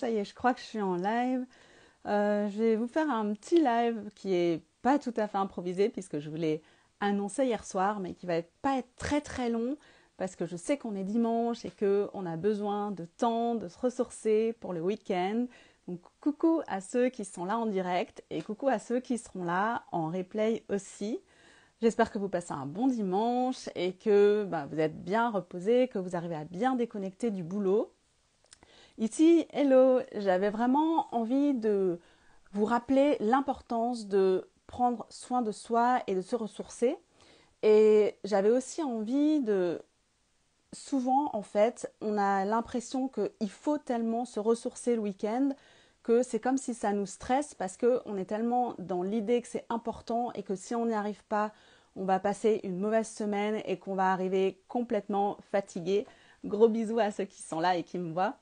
Ça y est, je crois que je suis en live. Je vais vous faire un petit live qui est pas tout à fait improvisé puisque je vous l'ai annoncé hier soir, mais qui va pas être très très long parce que je sais qu'on est dimanche et qu'on a besoin de temps, de se ressourcer pour le week-end. Donc coucou à ceux qui sont là en direct et coucou à ceux qui seront là en replay aussi. J'espère que vous passez un bon dimanche et que vous êtes bien reposés, que vous arrivez à bien déconnecter du boulot. Ici, hello, j'avais vraiment envie de vous rappeler l'importance de prendre soin de soi et de se ressourcer. Et j'avais aussi envie de... Souvent, en fait, on a l'impression qu'il faut tellement se ressourcer le week-end que c'est comme si ça nous stresse parce qu'on est tellement dans l'idée que c'est important et que si on n'y arrive pas, on va passer une mauvaise semaine et qu'on va arriver complètement fatigué. Gros bisous à ceux qui sont là et qui me voient.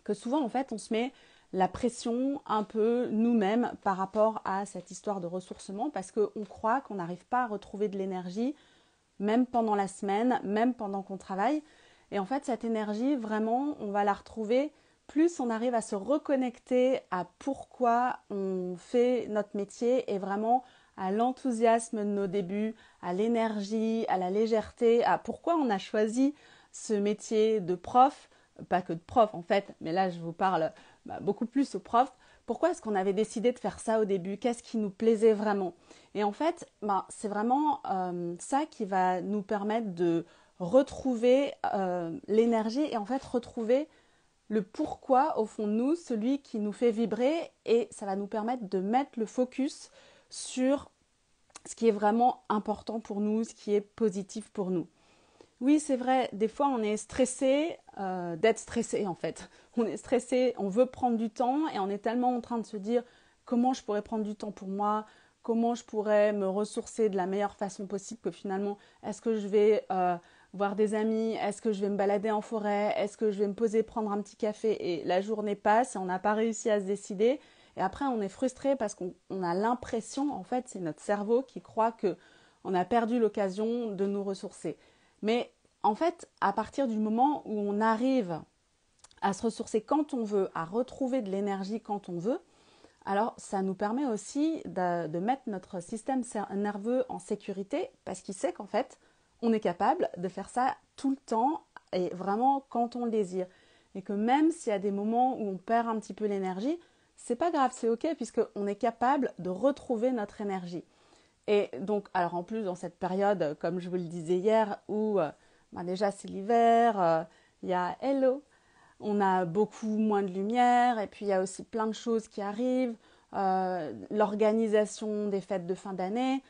Que souvent, en fait, on se met la pression un peu nous-mêmes par rapport à cette histoire de ressourcement parce qu'on croit qu'on n'arrive pas à retrouver de l'énergie, même pendant la semaine, même pendant qu'on travaille. Et en fait, cette énergie, vraiment, on va la retrouver plus on arrive à se reconnecter à pourquoi on fait notre métier et vraiment à l'enthousiasme de nos débuts, à l'énergie, à la légèreté, à pourquoi on a choisi ce métier de prof, pas que de prof en fait, mais là je vous parle beaucoup plus aux profs. Pourquoi est-ce qu'on avait décidé de faire ça au début? Qu'est-ce qui nous plaisait vraiment? Et en fait, c'est vraiment ça qui va nous permettre de retrouver l'énergie et en fait retrouver le pourquoi au fond de nous, celui qui nous fait vibrer, et ça va nous permettre de mettre le focus sur ce qui est vraiment important pour nous, ce qui est positif pour nous. Oui, c'est vrai, des fois on est stressé d'être stressé en fait. On est stressé, on veut prendre du temps et on est tellement en train de se dire comment je pourrais prendre du temps pour moi, comment je pourrais me ressourcer de la meilleure façon possible que finalement, est-ce que je vais voir des amis, est-ce que je vais me balader en forêt, est-ce que je vais me poser prendre un petit café et la journée passe et on n'a pas réussi à se décider. Et après on est frustré parce qu'on a l'impression, en fait c'est notre cerveau qui croit que on a perdu l'occasion de nous ressourcer. Mais en fait, à partir du moment où on arrive à se ressourcer quand on veut, à retrouver de l'énergie quand on veut, alors ça nous permet aussi de mettre notre système nerveux en sécurité parce qu'il sait qu'en fait, on est capable de faire ça tout le temps et vraiment quand on le désire. Et que même s'il y a des moments où on perd un petit peu l'énergie, c'est pas grave, c'est ok puisqu'on est capable de retrouver notre énergie. Et donc, alors en plus, dans cette période, comme je vous le disais hier, où déjà c'est l'hiver, il y a hello, on a beaucoup moins de lumière, et puis il y a aussi plein de choses qui arrivent, l'organisation des fêtes de fin d'année.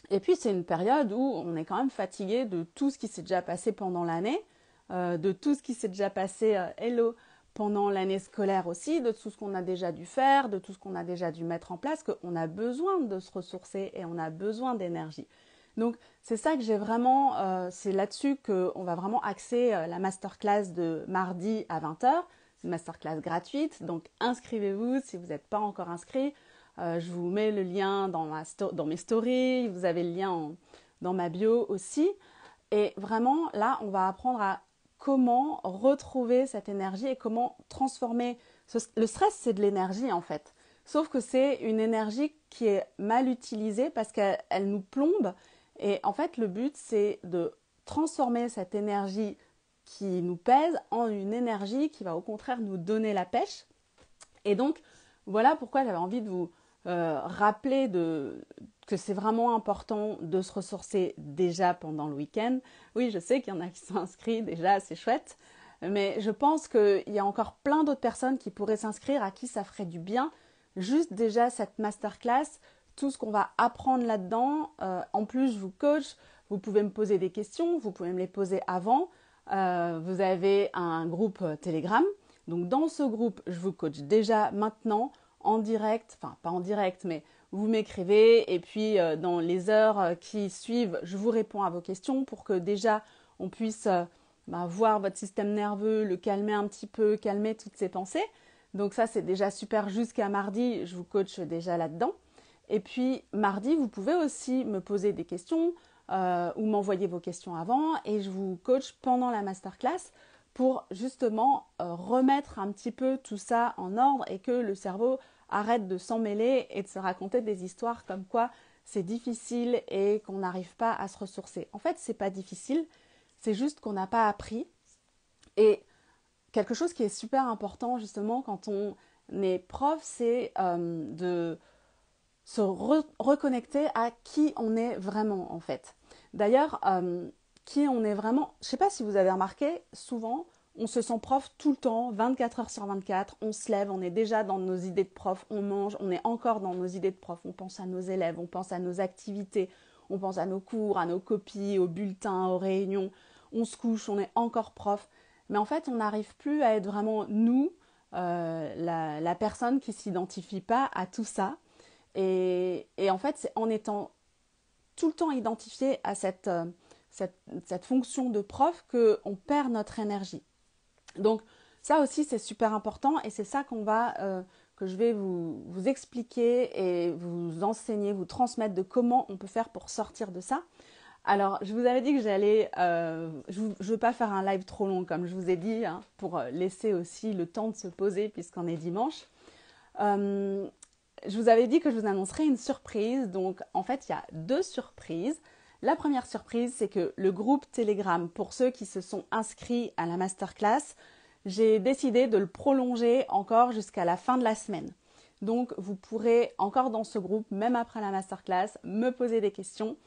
Et puis c'est une période où on est quand même fatigué de tout ce qui s'est déjà passé pendant l'année, de tout ce qui s'est déjà passé, hello, pendant l'année scolaire aussi, de tout ce qu'on a déjà dû faire, de tout ce qu'on a déjà dû mettre en place, qu'on a besoin de se ressourcer et on a besoin d'énergie. Donc c'est ça que j'ai vraiment, c'est là-dessus qu'on va vraiment axer la masterclass de mardi à 20h. C'est une masterclass gratuite, donc inscrivez-vous si vous n'êtes pas encore inscrit. Je vous mets le lien dans mes stories, vous avez le lien dans ma bio aussi. Et vraiment, là, on va apprendre à comment retrouver cette énergie et comment transformer. Le stress, c'est de l'énergie en fait. Sauf que c'est une énergie qui est mal utilisée parce qu'elle nous plombe. Et en fait, le but, c'est de transformer cette énergie qui nous pèse en une énergie qui va au contraire nous donner la pêche. Et donc, voilà pourquoi j'avais envie de vous rappeler que c'est vraiment important de se ressourcer déjà pendant le week-end. Oui, je sais qu'il y en a qui sont inscrits déjà, c'est chouette. Mais je pense qu'il y a encore plein d'autres personnes qui pourraient s'inscrire, à qui ça ferait du bien. Juste déjà cette masterclass, tout ce qu'on va apprendre là-dedans. En plus, je vous coach, vous pouvez me poser des questions, vous pouvez me les poser avant. Vous avez un groupe Telegram. Donc dans ce groupe, je vous coach déjà maintenant en direct, enfin pas en direct, mais vous m'écrivez et puis dans les heures qui suivent, je vous réponds à vos questions pour que déjà on puisse voir votre système nerveux, le calmer un petit peu, calmer toutes ces pensées. Donc ça c'est déjà super, jusqu'à mardi, je vous coach déjà là-dedans. Et puis mardi, vous pouvez aussi me poser des questions ou m'envoyer vos questions avant et je vous coach pendant la masterclass pour justement remettre un petit peu tout ça en ordre et que le cerveau arrête de s'en mêler et de se raconter des histoires comme quoi c'est difficile et qu'on n'arrive pas à se ressourcer. En fait, c'est pas difficile, c'est juste qu'on n'a pas appris. Et quelque chose qui est super important justement quand on est prof, c'est de se reconnecter à qui on est vraiment en fait. D'ailleurs, qui on est vraiment, je ne sais pas si vous avez remarqué, souvent on se sent prof tout le temps, 24 heures sur 24, on se lève, on est déjà dans nos idées de prof, on mange, on est encore dans nos idées de prof, on pense à nos élèves, on pense à nos activités, on pense à nos cours, à nos copies, aux bulletins, aux réunions, on se couche, on est encore prof. Mais en fait, on n'arrive plus à être vraiment nous, la personne qui ne s'identifie pas à tout ça. Et en fait, c'est en étant tout le temps identifié à cette fonction de prof qu'on perd notre énergie. Donc ça aussi, c'est super important et c'est ça que je vais vous expliquer et vous enseigner, vous transmettre de comment on peut faire pour sortir de ça. Alors, je vous avais dit que je ne veux pas faire un live trop long, comme je vous ai dit, hein, pour laisser aussi le temps de se poser puisqu'on est dimanche. Je vous avais dit que je vous annoncerais une surprise. Donc, en fait, il y a 2 surprises. La première surprise, c'est que le groupe Telegram, pour ceux qui se sont inscrits à la masterclass, j'ai décidé de le prolonger encore jusqu'à la fin de la semaine. Donc, vous pourrez encore dans ce groupe, même après la masterclass, me poser des questions.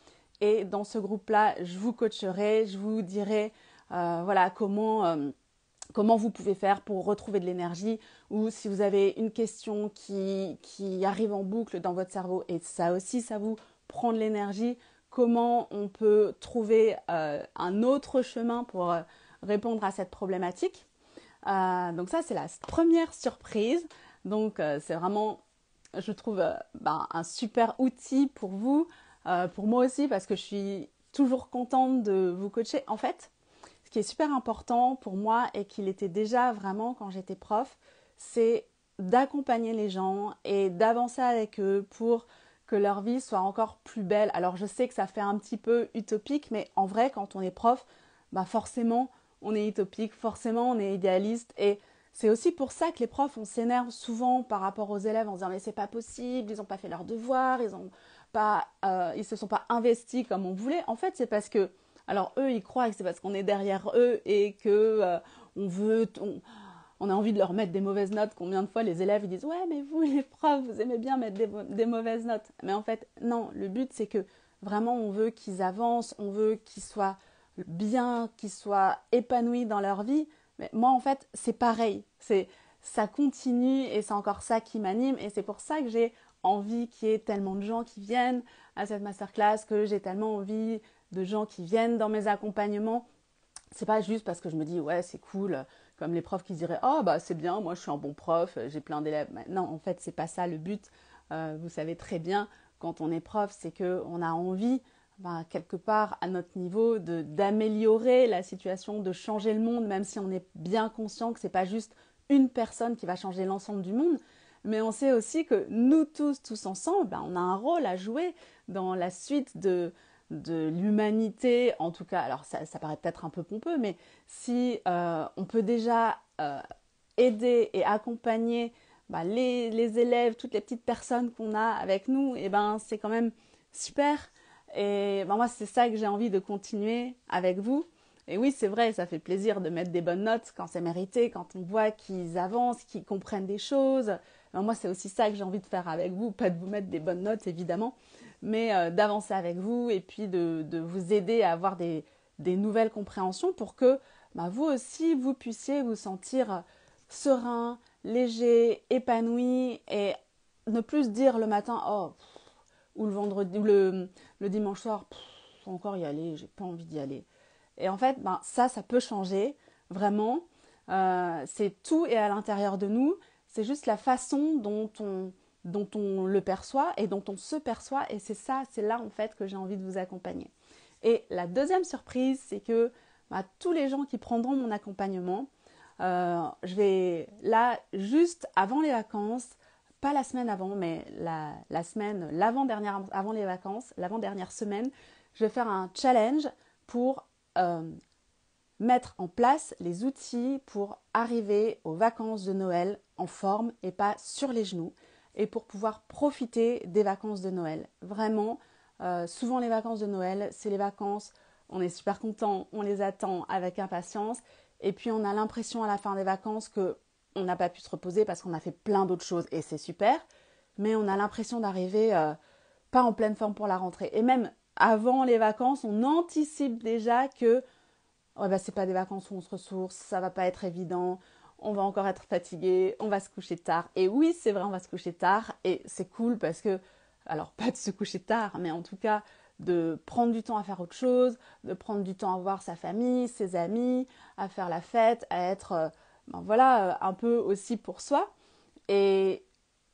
Et dans ce groupe-là, je vous coacherai, je vous dirai voilà, comment vous pouvez faire pour retrouver de l'énergie ou si vous avez une question qui arrive en boucle dans votre cerveau et ça aussi, ça vous prend de l'énergie, comment on peut trouver un autre chemin pour répondre à cette problématique. Donc ça, c'est la première surprise. Donc c'est vraiment, je trouve, un super outil pour vous, pour moi aussi, parce que je suis toujours contente de vous coacher. En fait, ce qui est super important pour moi et qu'il était déjà vraiment quand j'étais prof, c'est d'accompagner les gens et d'avancer avec eux pour que leur vie soit encore plus belle. Alors je sais que ça fait un petit peu utopique, mais en vrai, quand on est prof, forcément, on est utopique, forcément, on est idéaliste. Et c'est aussi pour ça que les profs, on s'énerve souvent par rapport aux élèves en se disant mais c'est pas possible, ils n'ont pas fait leurs devoirs, ils se sont pas investis comme on voulait. En fait, c'est parce que alors eux, ils croient que c'est parce qu'on est derrière eux et que on a envie de leur mettre des mauvaises notes. Combien de fois les élèves ils disent ouais mais vous les profs vous aimez bien mettre des mauvaises notes. Mais en fait non, le but c'est que vraiment on veut qu'ils avancent, on veut qu'ils soient bien, qu'ils soient épanouis dans leur vie. Mais moi en fait c'est pareil, ça continue et c'est encore ça qui m'anime et c'est pour ça que j'ai envie qu'il y ait tellement de gens qui viennent à cette masterclass, que j'ai tellement envie de gens qui viennent dans mes accompagnements. C'est pas juste parce que je me dis ouais c'est cool, comme les profs qui diraient oh bah c'est bien, moi je suis un bon prof, j'ai plein d'élèves. Mais non, en fait c'est pas ça le but. Vous savez très bien quand on est prof, c'est que on a envie quelque part à notre niveau d'améliorer la situation, de changer le monde, même si on est bien conscient que c'est pas juste une personne qui va changer l'ensemble du monde. Mais on sait aussi que nous tous ensemble, on a un rôle à jouer dans la suite de l'humanité, en tout cas, alors ça paraît peut-être un peu pompeux, mais si on peut déjà aider et accompagner les élèves, toutes les petites personnes qu'on a avec nous, et c'est quand même super. Et moi, c'est ça que j'ai envie de continuer avec vous. Et oui, c'est vrai, ça fait plaisir de mettre des bonnes notes quand c'est mérité, quand on voit qu'ils avancent, qu'ils comprennent des choses. Moi, c'est aussi ça que j'ai envie de faire avec vous, pas de vous mettre des bonnes notes, évidemment, mais d'avancer avec vous et puis de vous aider à avoir des nouvelles compréhensions pour que vous aussi, vous puissiez vous sentir serein, léger, épanoui et ne plus se dire le matin « Oh !» ou le vendredi, ou le dimanche soir « Faut encore y aller, j'ai pas envie d'y aller ». Et en fait, ça peut changer, vraiment. C'est tout est à l'intérieur de nous. C'est juste la façon dont on le perçoit et dont on se perçoit. Et c'est là en fait que j'ai envie de vous accompagner. Et la deuxième surprise, c'est que tous les gens qui prendront mon accompagnement, je vais là, juste avant les vacances, pas la semaine avant, mais la semaine, l'avant-dernière, avant les vacances, l'avant-dernière semaine, je vais faire un challenge pour mettre en place les outils pour arriver aux vacances de Noël en forme et pas sur les genoux, et pour pouvoir profiter des vacances de Noël. Vraiment, souvent les vacances de Noël, c'est les vacances, on est super content, on les attend avec impatience, et puis on a l'impression à la fin des vacances que on n'a pas pu se reposer parce qu'on a fait plein d'autres choses, et c'est super, mais on a l'impression d'arriver pas en pleine forme pour la rentrée. Et même avant les vacances, on anticipe déjà que ouais, bah, c'est pas des vacances où on se ressource, ça va pas être évident, on va encore être fatigué, on va se coucher tard. Et oui, c'est vrai, on va se coucher tard et c'est cool parce que, alors pas de se coucher tard, mais en tout cas de prendre du temps à faire autre chose, de prendre du temps à voir sa famille, ses amis, à faire la fête, à être, ben voilà, un peu aussi pour soi. Et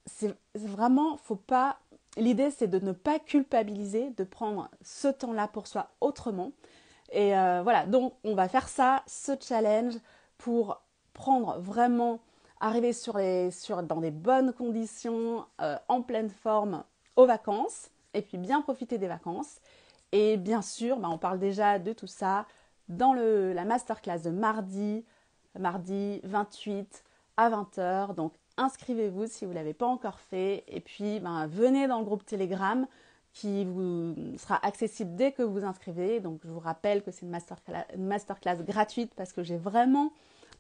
c'est vraiment, faut pas. L'idée, c'est de ne pas culpabiliser, de prendre ce temps-là pour soi autrement. Et voilà, donc on va faire ça, ce challenge, pour prendre vraiment, arriver dans des bonnes conditions, en pleine forme aux vacances, et puis bien profiter des vacances. Et bien sûr, bah, on parle déjà de tout ça dans la masterclass de mardi 28 à 20h. Donc inscrivez-vous si vous ne l'avez pas encore fait. Et puis ben, venez dans le groupe Telegram qui vous sera accessible dès que vous inscrivez. Donc je vous rappelle que c'est une masterclass gratuite parce que j'ai vraiment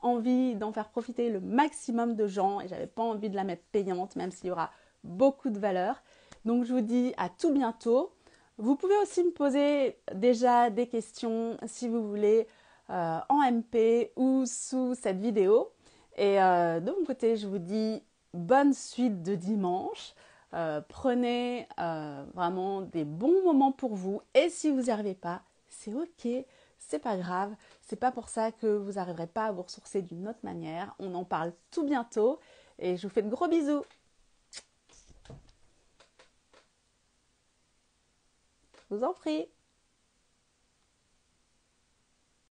envie d'en faire profiter le maximum de gens et j'avais pas envie de la mettre payante même s'il y aura beaucoup de valeur. Donc je vous dis à tout bientôt. Vous pouvez aussi me poser déjà des questions si vous voulez en MP ou sous cette vidéo. Et de mon côté, je vous dis bonne suite de dimanche. Prenez vraiment des bons moments pour vous. Et si vous n'y arrivez pas, c'est ok, c'est pas grave. C'est pas pour ça que vous n'arriverez pas à vous ressourcer d'une autre manière. On en parle tout bientôt. Et je vous fais de gros bisous. Je vous en prie.